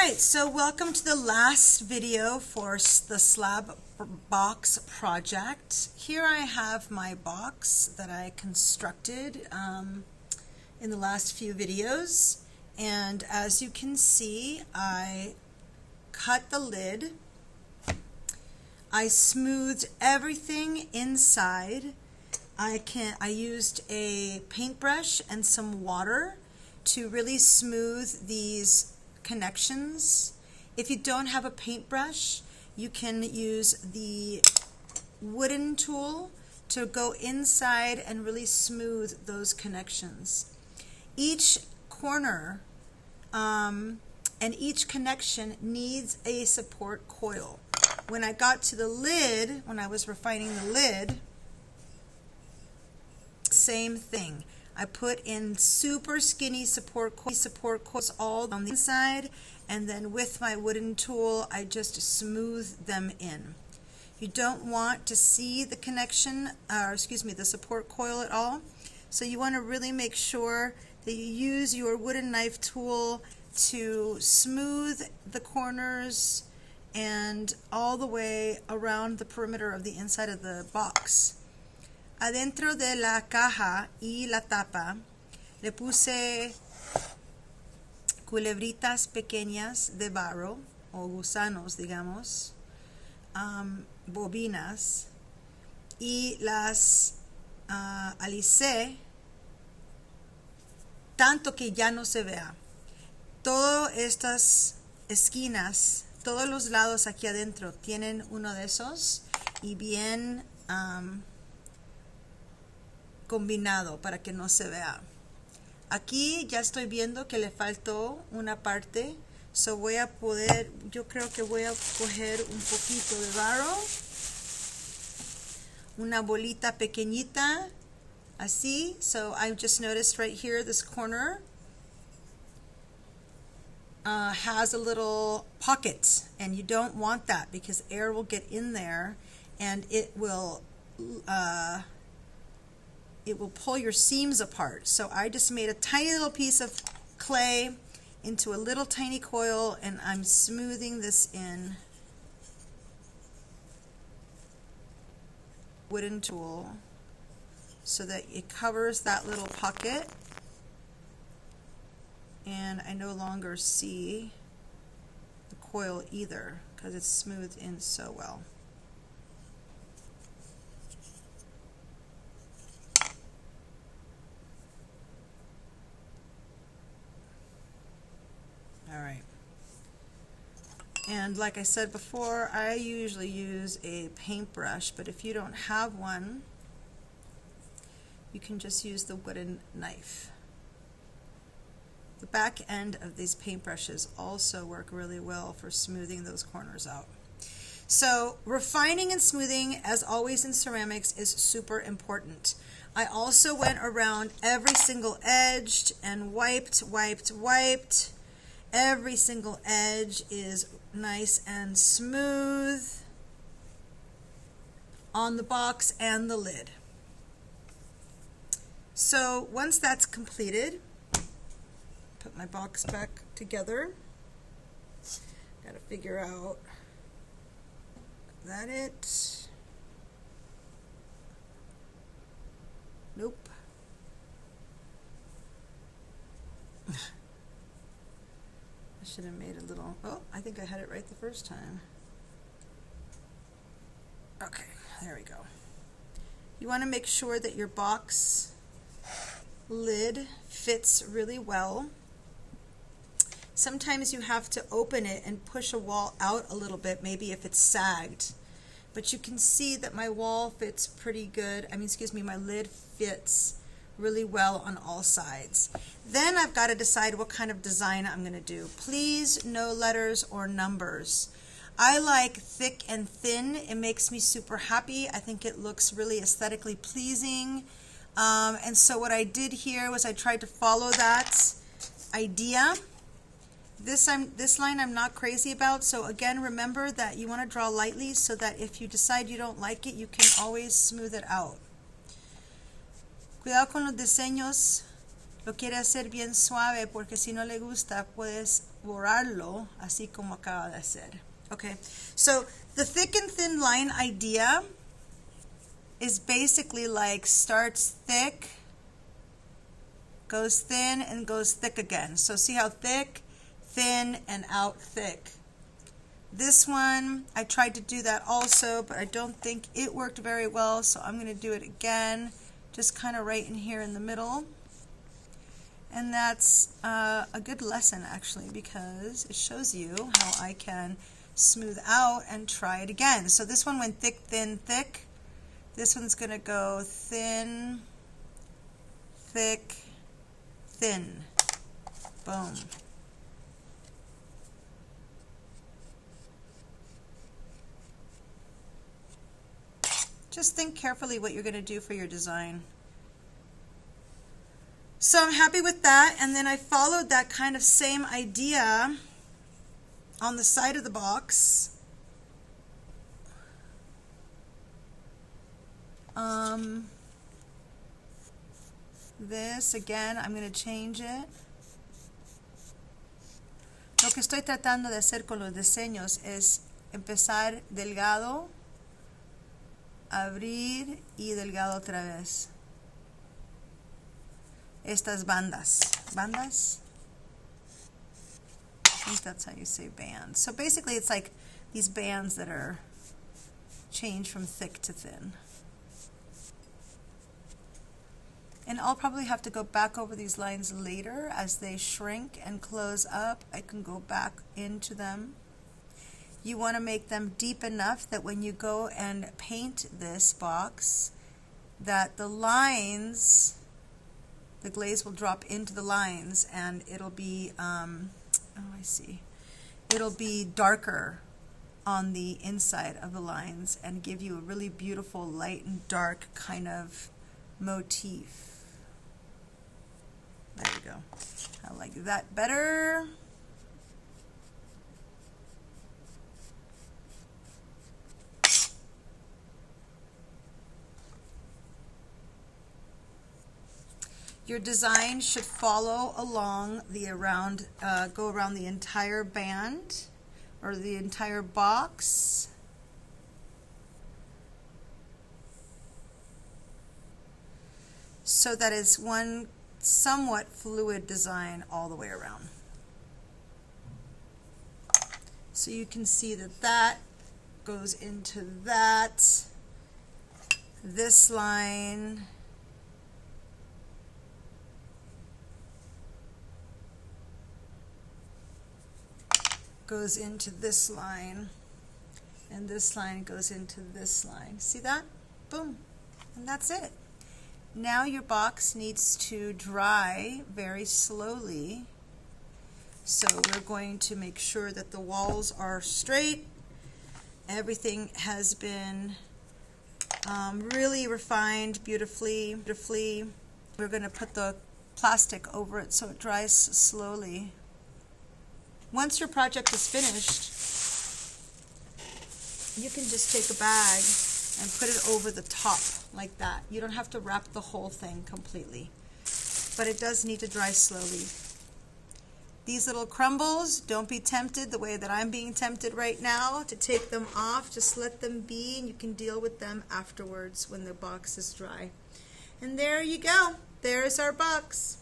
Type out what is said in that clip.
Alright, so welcome to the last video for the slab box project. Here I have my box that I constructed in the last few videos, and as you can see, I cut the lid, I smoothed everything inside. I used a paintbrush and some water to really smooth these connections. If you don't have a paintbrush, you can use the wooden tool to go inside and really smooth those connections. Each corner and each connection needs a support coil. When I got to the lid, when I was refining the lid, same thing. I put in super skinny support coils all on the inside, and then with my wooden tool I just smooth them in. You don't want to see the connection, the support coil at all, so you want to really make sure that you use your wooden knife tool to smooth the corners and all the way around the perimeter of the inside of the box. Adentro de la caja y la tapa le puse culebritas pequeñas de barro o gusanos, digamos, bobinas, y las alicé tanto que ya no se vea. Todas estas esquinas, todos los lados aquí adentro tienen uno de esos y bien combinado para que no se vea. Aquí ya estoy viendo que le faltó una parte, so yo creo que voy a coger un poquito de barro, una bolita pequeñita, así. So I just noticed right here, this corner has a little pocket, and you don't want that because air will get in there and it will pull your seams apart. So I just made a tiny little piece of clay into a little tiny coil, and I'm smoothing this in wooden tool so that it covers that little pocket, and I no longer see the coil either because it's smoothed in so well. Alright, and like I said before, I usually use a paintbrush, but if you don't have one, you can just use the wooden knife. The back end of these paintbrushes also work really well for smoothing those corners out. So refining and smoothing, as always in ceramics, is super important. I also went around every single edge and wiped. Every single edge is nice and smooth on the box and the lid. So once that's completed, put my box back together. Got to figure out, is that it? Nope. Should have made a little, oh, I think I had it right the first time. Okay, there we go. You want to make sure that your box lid fits really well. Sometimes you have to open it and push a wall out a little bit, maybe if it's sagged. But you can see that my wall fits pretty good. My lid fits really well on all sides. Then I've got to decide what kind of design I'm going to do. Please, no letters or numbers. I like thick and thin. It makes me super happy. I think it looks really aesthetically pleasing. And so what I did here was I tried to follow that idea. This line I'm not crazy about, so again, remember that you want to draw lightly so that if you decide you don't like it, you can always smooth it out. Cuidado con los diseños. lo quiere hacer bien suave porque si no le gusta puedes borrarlo así como acaba de hacer. Okay, so the thick and thin line idea is basically like starts thick, goes thin, and goes thick again. So see how thick, thin, and out thick. This one, I tried to do that also, but I don't think it worked very well, so I'm going to do it again, just kind of right in here in the middle. And that's a good lesson, actually, because it shows you how I can smooth out and try it again. So this one went thick, thin, thick. This one's going to go thin, thick, thin. Boom. Just think carefully what you're going to do for your design. So I'm happy with that, and then I followed that kind of same idea on the side of the box. This, again, I'm going to change it. Lo que estoy tratando de hacer con los diseños es empezar delgado, abrir y delgado otra vez. Estas bandas. Bandas? I think that's how you say bands. So basically it's like these bands that are changed from thick to thin. And I'll probably have to go back over these lines later as they shrink and close up. I can go back into them. You want to make them deep enough that when you go and paint this box, that the lines, the glaze will drop into the lines and it'll be, it'll be darker on the inside of the lines and give you a really beautiful light and dark kind of motif. There we go. I like that better. Your design should follow along the go around the entire band or the entire box. So that is one somewhat fluid design all the way around. So you can see that that goes into that. This line goes into this line, and this line goes into this line. See that? Boom. And that's it. Now your box needs to dry very slowly. So we're going to make sure that the walls are straight. Everything has been really refined beautifully. We're going to put the plastic over it so it dries slowly. Once your project is finished, you can just take a bag and put it over the top like that. You don't have to wrap the whole thing completely, but it does need to dry slowly. These little crumbles, don't be tempted the way that I'm being tempted right now to take them off. Just let them be, and you can deal with them afterwards when the box is dry. And there you go. There's our box.